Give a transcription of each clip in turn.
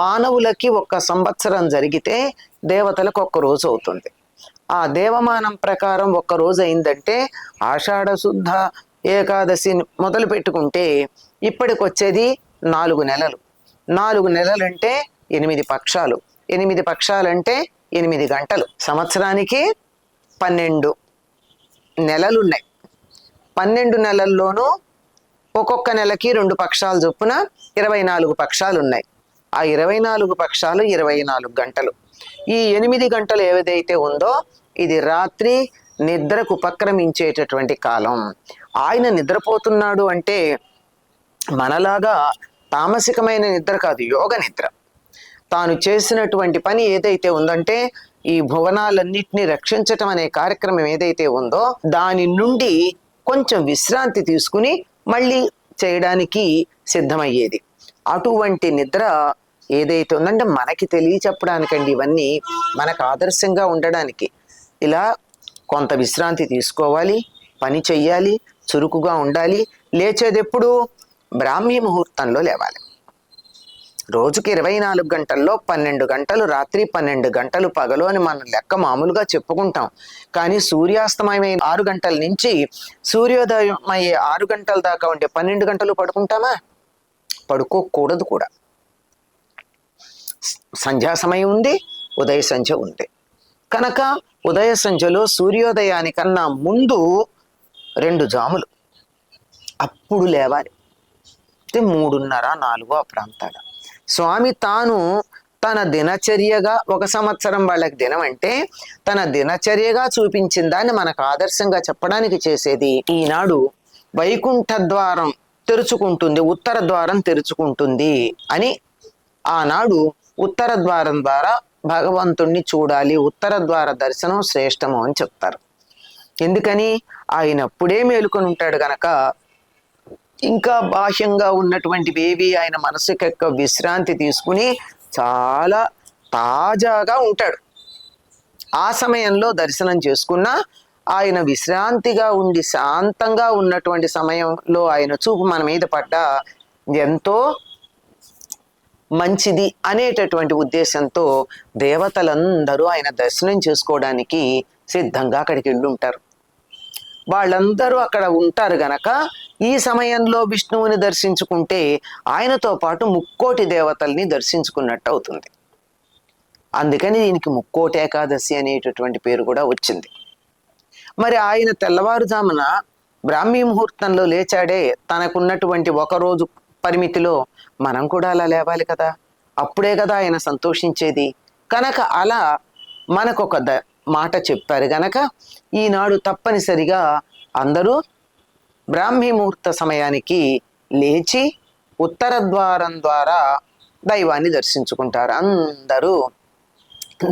మానవులకి 1 సంవత్సరం జరిగితే దేవతలకు 1 రోజు అవుతుంది. ఆ దేవమానం ప్రకారం 1 రోజు అయిందంటే ఆషాఢ శుద్ధ ఏకాదశి మొదలు పెట్టుకుంటే ఇప్పటికొచ్చేది 4 నెలలు. 4 నెలలంటే 8 పక్షాలు. 8 పక్షాలంటే 8 గంటలు. సంవత్సరానికి 12 నెలలున్నాయి. 12 నెలల్లోనూ ఒక్కొక్క నెలకి 2 పక్షాలు చొప్పున 24 పక్షాలు ఉన్నాయి. ఆ 24 పక్షాలు 24 గంటలు. ఈ 8 గంటలు ఏదైతే ఉందో ఇది రాత్రి నిద్రకు ఉపక్రమించేటటువంటి కాలం. ఆయన నిద్రపోతున్నాడు అంటే మనలాగా తామసికమైన నిద్ర కాదు, యోగ నిద్ర. తాను చేసినటువంటి పని ఏదైతే ఉందంటే ఈ భువనాలన్నింటినీ రక్షించటం అనే కార్యక్రమం ఏదైతే ఉందో దాని నుండి కొంచెం విశ్రాంతి తీసుకుని మళ్ళీ చేయడానికి సిద్ధమయ్యేది. అటువంటి నిద్ర ఏదైతే ఉందంటే మనకి తెలియచెప్పడానికండి, ఇవన్నీ మనకు ఆదర్శంగా ఉండడానికి. ఇలా కొంత విశ్రాంతి తీసుకోవాలి, పని చెయ్యాలి, చురుకుగా ఉండాలి. లేచేది ఎప్పుడు? బ్రాహ్మీ ముహూర్తంలో లేవాలి. రోజుకి 24 గంటల్లో 12 గంటలు రాత్రి, 12 గంటలు పగలు అని మనం లెక్క మామూలుగా చెప్పుకుంటాం. కానీ సూర్యాస్తమయమైన 6 గంటల నుంచి సూర్యోదయం అయ్యే 6 గంటల దాకా ఉండే 12 గంటలు పడుకుంటామా? పడుకోకూడదు కూడా. సంధ్యా సమయం ఉంది, ఉదయ సంధ్య ఉంది. కనుక ఉదయ సంధ్యలో సూర్యోదయానికన్నా ముందు 2 జాములు అప్పుడు లేవాలి. 3:30, 4 ఆ ప్రాంతాల. స్వామి తాను తన దినచర్యగా 1 సంవత్సరం వాళ్ళకి దినం అంటే తన దినచర్యగా చూపించిన దాన్ని మనకు ఆదర్శంగా చెప్పడానికి చేసేది. ఈనాడు వైకుంఠ ద్వారం తెరుచుకుంటుంది, ఉత్తర ద్వారం తెరుచుకుంటుంది అని ఆనాడు ఉత్తర ద్వారం ద్వారా భగవంతుణ్ణి చూడాలి, ఉత్తర ద్వార దర్శనం శ్రేష్టము అని చెప్తారు. ఎందుకని? ఆయన అప్పుడే మేలుకొని ఉంటాడు గనక ఇంకా బాహ్యంగా ఉన్నటువంటివేవి ఆయన మనసుకి విశ్రాంతి తీసుకుని చాలా తాజాగా ఉంటాడు. ఆ సమయంలో దర్శనం చేసుకున్నా ఆయన విశ్రాంతిగా ఉండి శాంతంగా ఉన్నటువంటి సమయంలో ఆయన చూపు మన మీద పడ్డా ఎంతో మంచిది అనేటటువంటి ఉద్దేశంతో దేవతలందరూ ఆయన దర్శనం చేసుకోవడానికి సిద్ధంగా అక్కడికి వెళ్ళి ఉంటారు. వాళ్ళందరూ అక్కడ ఉంటారు గనక ఈ సమయంలో విష్ణువుని దర్శించుకుంటే ఆయనతో పాటు 3,00,00,000 దేవతల్ని దర్శించుకున్నట్టు అవుతుంది. అందుకని దీనికి 3,00,00,000 ఏకాదశి అనేటటువంటి పేరు కూడా వచ్చింది. మరి ఆయన తెల్లవారుజామున బ్రాహ్మీ ముహూర్తంలో లేచాడే, తనకున్నటువంటి 1 రోజు పరిమితిలో మనం కూడా అలా లేవాలి కదా, అప్పుడే కదా ఆయన సంతోషించేది. కనుక అలా మనకొక మాట చెప్పారు గనక ఈనాడు తప్పనిసరిగా అందరూ బ్రాహ్మీ ముహూర్త సమయానికి లేచి ఉత్తర ద్వారం ద్వారా దైవాన్ని దర్శించుకుంటారు. అందరూ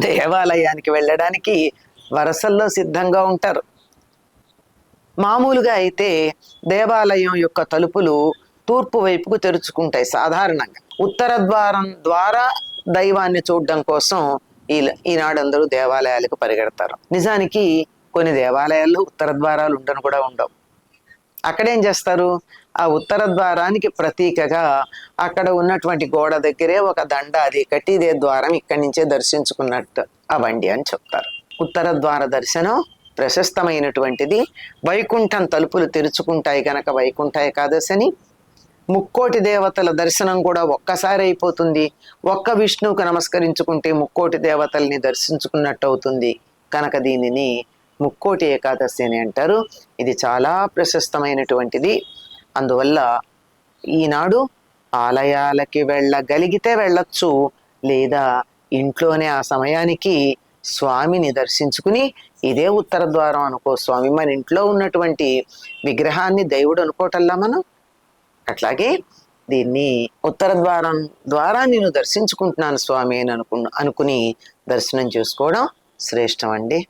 దేవాలయానికి వెళ్ళడానికి వరసల్లో సిద్ధంగా ఉంటారు. మామూలుగా అయితే దేవాలయం యొక్క తలుపులు తూర్పు వైపుకు తెరుచుకుంటాయి సాధారణంగా. ఉత్తర ద్వారం ద్వారా దైవాన్ని చూడడం కోసం ఈనాడు అందరూ దేవాలయాలకు పరిగెడతారు. నిజానికి కొన్ని దేవాలయాల్లో ఉత్తర ద్వారాలు కూడా ఉండవు. అక్కడేం చేస్తారు? ఆ ఉత్తర ద్వారానికి ప్రతీకగా అక్కడ ఉన్నటువంటి గోడ దగ్గరే ఒక దండ అది కట్టి ఇదే ద్వారం, ఇక్కడి నుంచే దర్శించుకున్నట్టు అవండి అని చెప్తారు. ఉత్తర ద్వార దర్శనం ప్రశస్తమైనటువంటిది. వైకుంఠం తలుపులు తెరుచుకుంటాయి కనుక వైకుంఠ ఏకాదశిని. 3,00,00,000 దేవతల దర్శనం కూడా ఒక్కసారి అయిపోతుంది. ఒక్క విష్ణువుకు నమస్కరించుకుంటే 3,00,00,000 దేవతల్ని దర్శించుకున్నట్టు అవుతుంది. కనుక దీనిని 3,00,00,000 ఏకాదశి అని అంటారు. ఇది చాలా ప్రశస్తమైనటువంటిది. అందువల్ల ఈనాడు ఆలయాలకి వెళ్ళగలిగితే వెళ్ళొచ్చు, లేదా ఇంట్లోనే ఆ సమయానికి స్వామిని దర్శించుకుని ఇదే ఉత్తర ద్వారం అనుకో స్వామి, మన ఇంట్లో ఉన్నటువంటి విగ్రహాన్ని దేవుడు అనుకోవటల్లా మనం. అట్లాగే దీన్ని ఉత్తర ద్వారం ద్వారా నేను దర్శించుకుంటున్నాను స్వామి అని అనుకుని దర్శనం చేసుకోవడం శ్రేష్టం అండి.